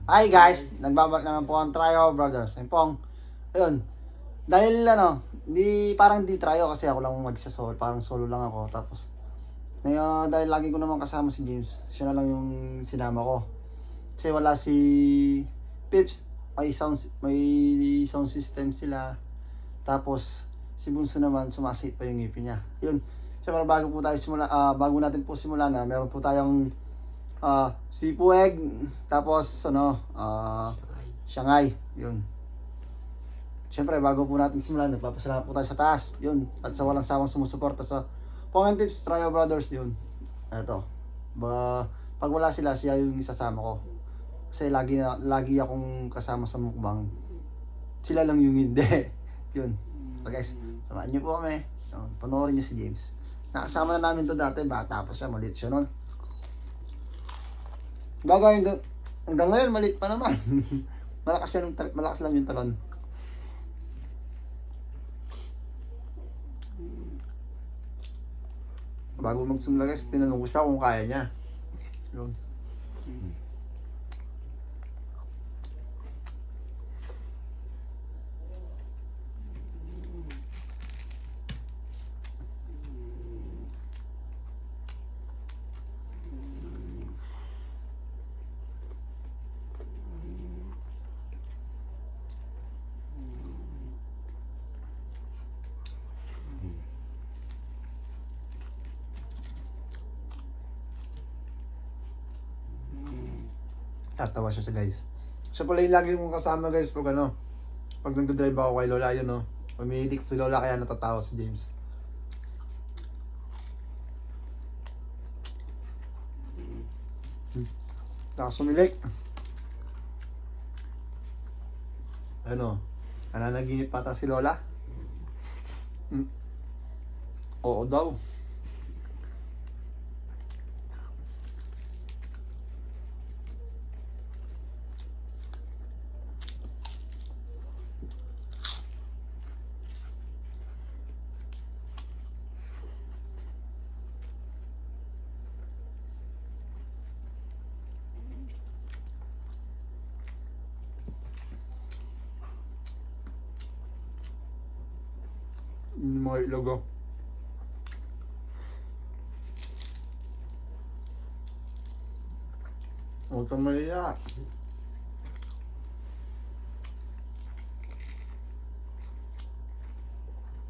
Hi guys, nagbabalik naman po ang Trio Brothers. Ayun, dahil parang di Trio kasi ako lang magsa-solo, parang solo lang ako. Tapos, dahil lagi ko naman kasama si James, siya na lang yung sinama ko. Kasi wala si Pips, may sound system sila. Tapos, si Bunso naman, sumasakit pa yung ngipin niya. Yun, syempre bago natin po simulan na, meron po tayong si Pueg, tapos Shanghai, yun. Siyempre, bago po natin simulan, nagpapasalamat po tayo sa taas, yun. At sa walang sawang sumusuporta sa Pongan Tips, Trio Brothers, yun. Eto, pag wala sila, siya yung isasama ko. Kasi lagi akong kasama sa mukbang. Sila lang yung hindi. Yun. So guys, samahan niyo po kami. Yun, panoorin niyo si James. Nakasama na namin to dati, bata pa siya, maliit siya nun. Bagay hanggang ngayon maliit pa naman. malakas lang yung talon. Bago magsimula guys, tinanong ko siya kung kaya niya. Yun. Tatawa siya guys. Siya pala yung lagi kong kasama guys pag nagdodrive ako kay Lola yun umiidik si Lola kaya natatawa si James. Nakasumilik. Nananaginip pata si Lola? Oo daw. Yung mga ilog oh. Huwag kang maiya.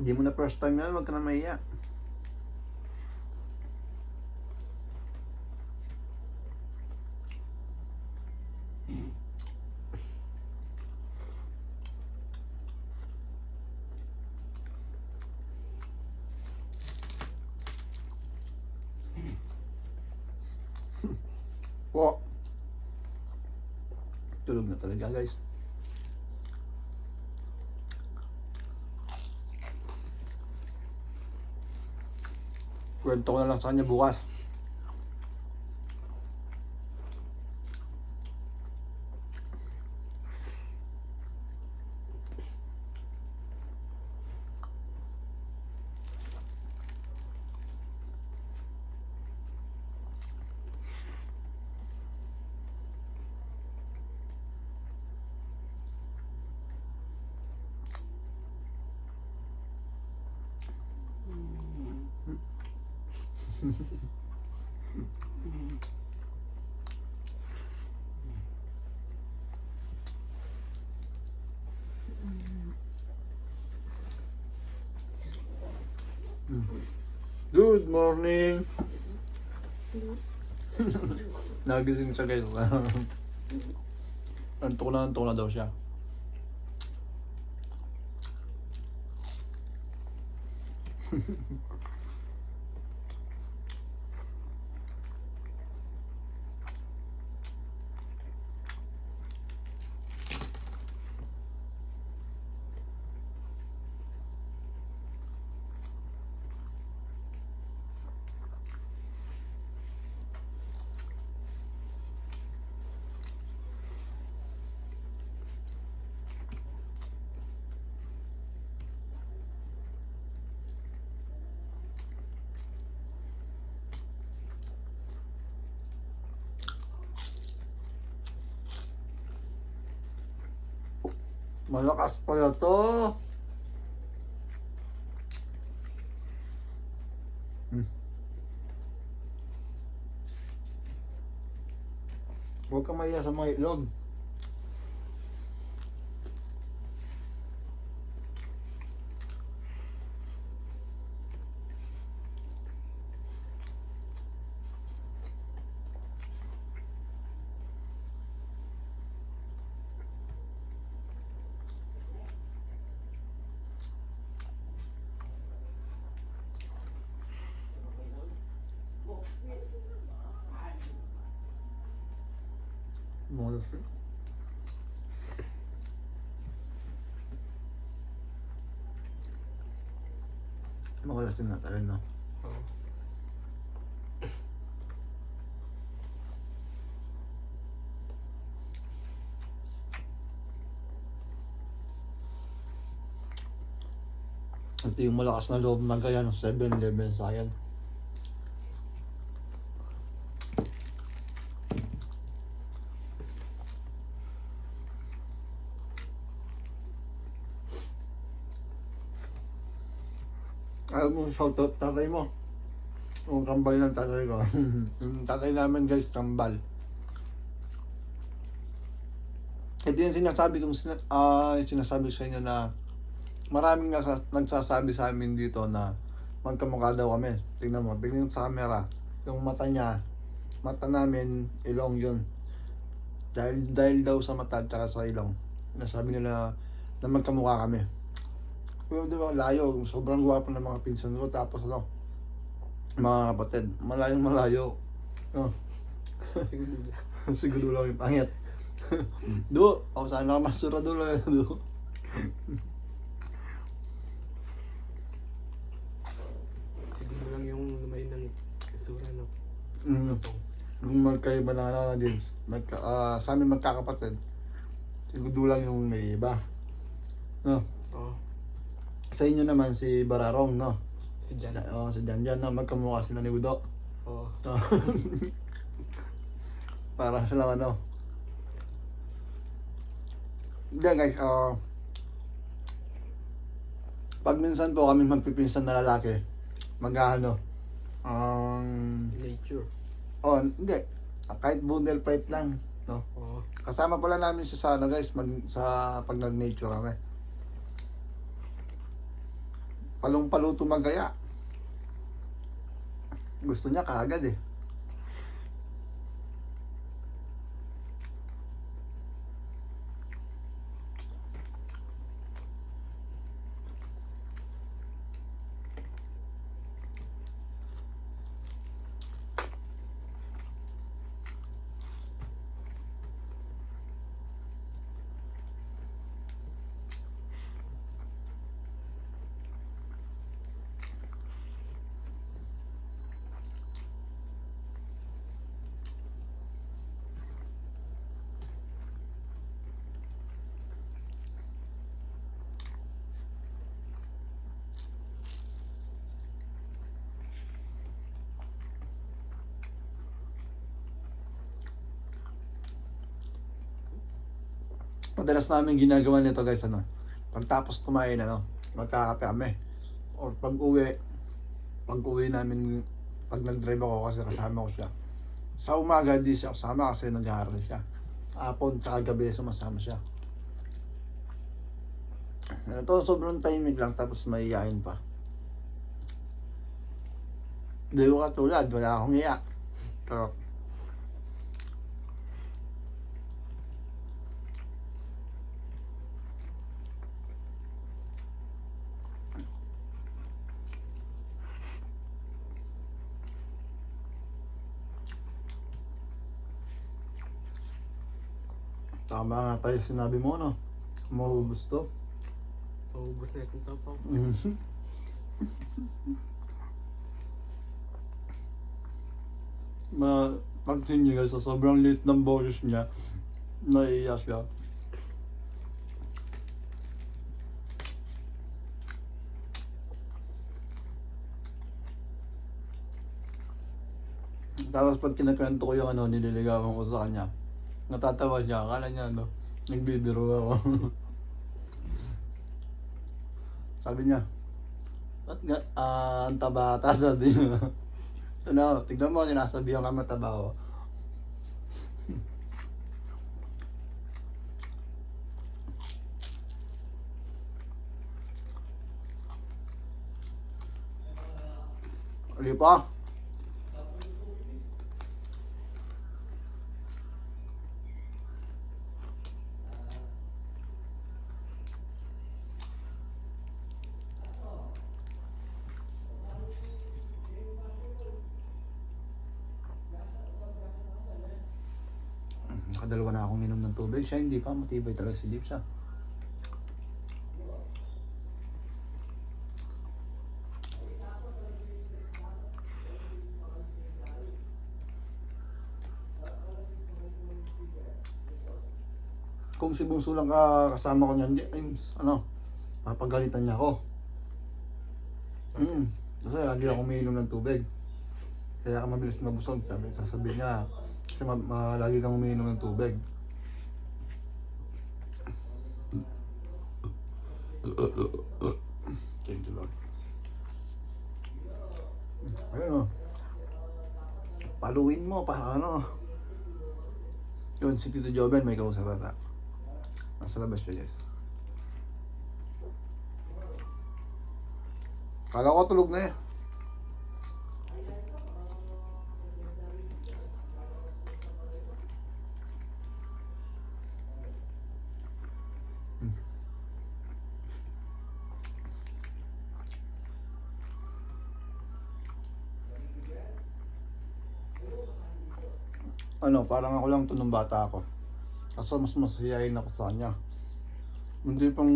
Hindi mo na first time yan, huwag ka na maiya. Po. Tulog na talaga guys. Kwento ko na lang sa kanya bukas. Good morning. Nagising siya guys. Antok na daw siya. Malakas pala to. Hmm. Huwag kang mahiya sa mga itlog. Malas eh. Malas din natin, no? Oo. Ito yung malakas na loob na gaya ng 7-Eleven sa akin. Ayaw mo shoutout tatay mo. Yung kambal ng tatay ko. Yung tatay namin guys, kambal. Ito yung sinasabi kong sinasabi sa inyo na maraming nagsasabi sa amin dito na magkamukha daw kami. Tingnan mo, tingnan sa camera. Yung mata niya, mata namin, ilong yun. Dahil daw sa mata at saka sa ilong. Nasabi nila na magkamukha kami. Pero di ba, layo. Sobrang gwapo ng mga pinsan ko. Tapos ano, mga kapatid, malayong malayo. Oh. Siguro. Siguro lang yung pangit. Do, ako sana ka masura do lang. Do. Siguro lang yung lumayo ng isura, no? Kung magkaiba na ano, James, sa amin magkakapatid, siguro lang yung may iba. No? Oo. Sa inyo naman si Bararong, no? Si Jan. Si Janjan, no? Magkamukha sila ni Udo. Oo. No? Para silang ano. Hindi guys, pag minsan po kami magpipinsan na lalaki, mag-ano, Nature. hindi, kahit bundle fight lang, no? Oo. Kasama pala namin siya sa ano guys, sa pag nag-nature kami. Palong-paluto magaya. Gusto niya kaagad eh. Madalas namin ginagawa nito guys, ano, pagtapos kumain, ano, magkakape kami. Or pag-uwi namin, pag nag-drive ako kasi kasama ko siya. Sa umaga di siya kasama kasi nag-aaral siya. Hapon tsaka gabi sumasama siya. Ito sobrang timing lang tapos maiyain pa. Di ko katulad, wala akong iyak. Pero tama nga tayo sinabi mo, no? Maubos to. Maubos na itong tapaw. Pagsin niya guys, sa sobrang liit ng boses niya, naiiyak siya. Tapos pag kinakwento ko yung ano, nililigawan ko sa kanya, natatawa siya, akala niya ano, nagbibiro ako. Sabi niya, ba't nga, ang taba-ata, sabi niya. Ano, tignan mo, sinasabihan ka mataba ko. Hindi pa. Nakadalawa na akong minom ng tubig. Siya hindi pa, matibay talaga si Lips siya. Kung si Bunso lang kasama ko niyan, ano, papagalitan niya ako. Kasi lagi ako umiinom ng tubig. Kaya ka mabilis mabusog, sasabihin niya, kasi lagi kang umiinom ng tubig. Thank you, Lord. Ayun o. Paluin mo, para ano. Yun, si Tito Joven may kausap ata. Nasa labas siya, guys. Kala ko tulog na eh. Ano, parang ako lang to nung bata ako. Kaso mas masiyahin ako sa kanya. Hindi pang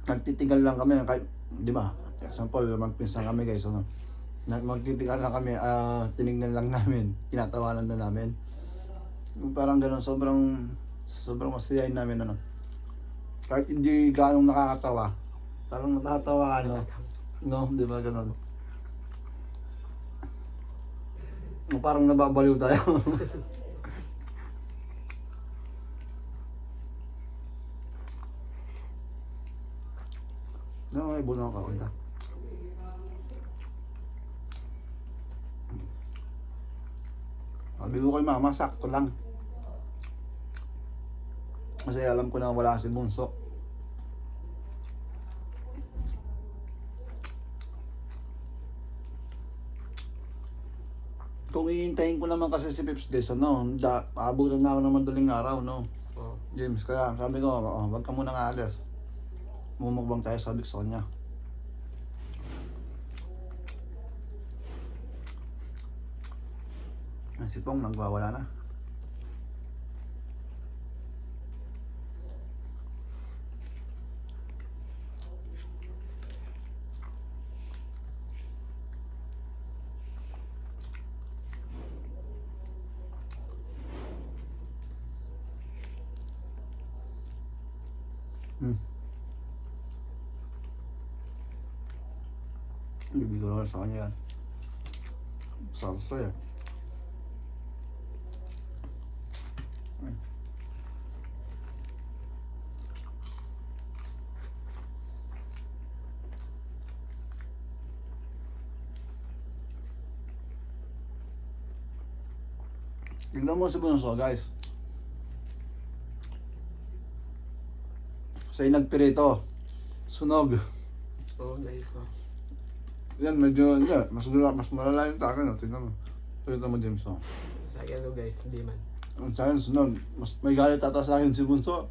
nagtitigal lang kami kahit, di ba? Example, magpinsan kami guys, ano? Magtitigal lang kami, tinignan lang namin, tinatawanan na namin. Parang gano'n, sobrang masiyahin namin, ano. Kahit hindi ganong nakakatawa, parang natatawa ka, no? No, di ba gano'n? Parang nababaliw tayo. No, may bunang ka ulit. Sabi ko kay mama, sakto lang. Kasi alam ko na wala si Bunso. Kung iintayin ko naman kasi si Pips guys, ano, aabutan na ako ng madaling araw, no? Oo. James, kaya sabi ko, wag ka muna aalis. Mumukbang tayo, sabi ko sa kanya. Si Pong nagwawala na. Bibigyan ko na sa kanya yan. Salsa eh. Tignan mo si Bunso guys. Sa'yo nagpirito. Sunog. Oo, nice. Yan, medyo, yeah, mas malala yung takin. No? Tignan mo. Tignan mo, James. Oh. Sa akin guys, hindi man. Ang sa akin, sunog. Mas may galit ata sa akin si Bunso.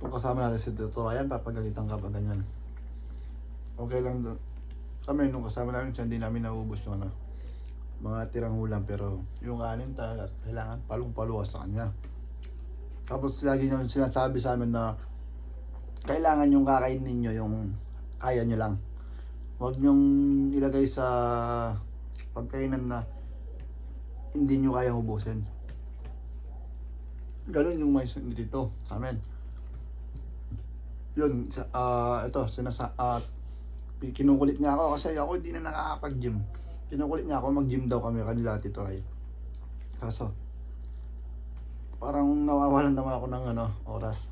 Kung kasama natin si Dr. Ryan, papagalitan ka pa ganyan. Okay lang doon. Kami, nung kasama namin siya, hindi namin naubos yung ano, mga tirang ulam. Pero yung kanin talaga, kailangan palong-paluwa sa kanya. Tapos lagi nyo sinasabi sa amin na kailangan yung kakainin ninyo yung kaya nyo lang. Huwag nyong ilagay sa pagkainan na hindi nyo kayang ubusin. Ganun yung mindset dito sa amin. Yun, kinukulit niya ako kasi ako hindi na nakakapag-gym. Kinukulit niya ako mag-gym daw kami kanila Tito Ray. Kaso, parang nawawalan naman ako ng oras.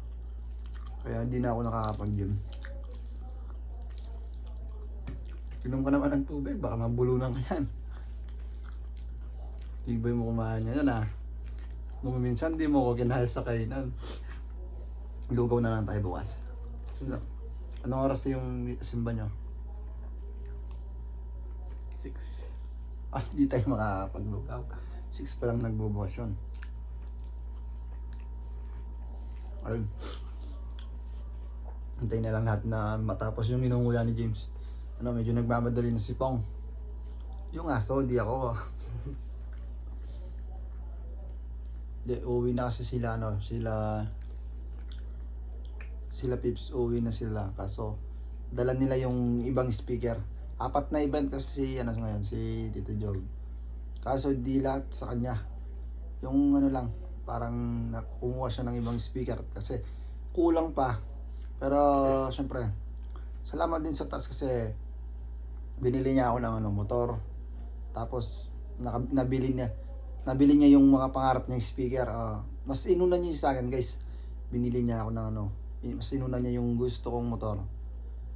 Kaya hindi na ako nakakapag-gym. Inom ka naman ng tubig, baka mabulunan ka yan. Tibay mo kumain yan ha. Kung minsan di mo ko kinahal sa kainan. Lugaw na lang tayo bukas. Anong oras yung simba nyo? 6. Ah, di tayo makakapaglugaw. 6 pa lang nagbubukas yun. Ayun. Hintayin na lang natin na matapos yung inunguya ni James. Medyo nagmamadali na si Pong. Yung aso, di ako. Di, uwi na kasi sila, sila Pips, uwi na sila. Kaso, dala nila yung ibang speaker. 4 na event kasi ngayon, si Tito Jog. Kaso, di lahat sa kanya. Yung lang, parang kumuha siya ng ibang speaker kasi kulang pa. Pero, syempre, salamat din sa taas kasi binili niya ako ng motor. Tapos nabili niya yung mga pangarap niyang speaker. Mas inuna niya sa akin, guys. Binili niya ako ng mas inuna niya yung gusto kong motor.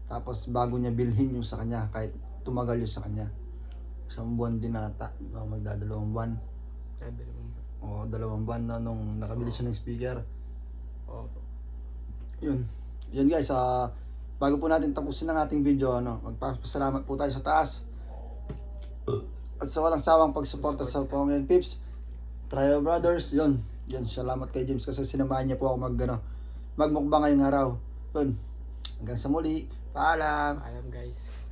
Tapos bago niya bilhin yung sa kanya, kahit tumagal yung sa kanya. 1 buwan din ata, magdadalawang buwan. O 2 buwan na nung nakabili siya ng speaker. Yun guys, bago po natin tapusin ang ating video, magpapasalamat po tayo sa taas at sa walang sawang pagsuporta sa Pong Pips, Trio Brothers. Yun, salamat kay James kasi sinamahan niya po ako magmukbang ngayong araw. Yun, hanggang sa muli, paalam. Paalam guys.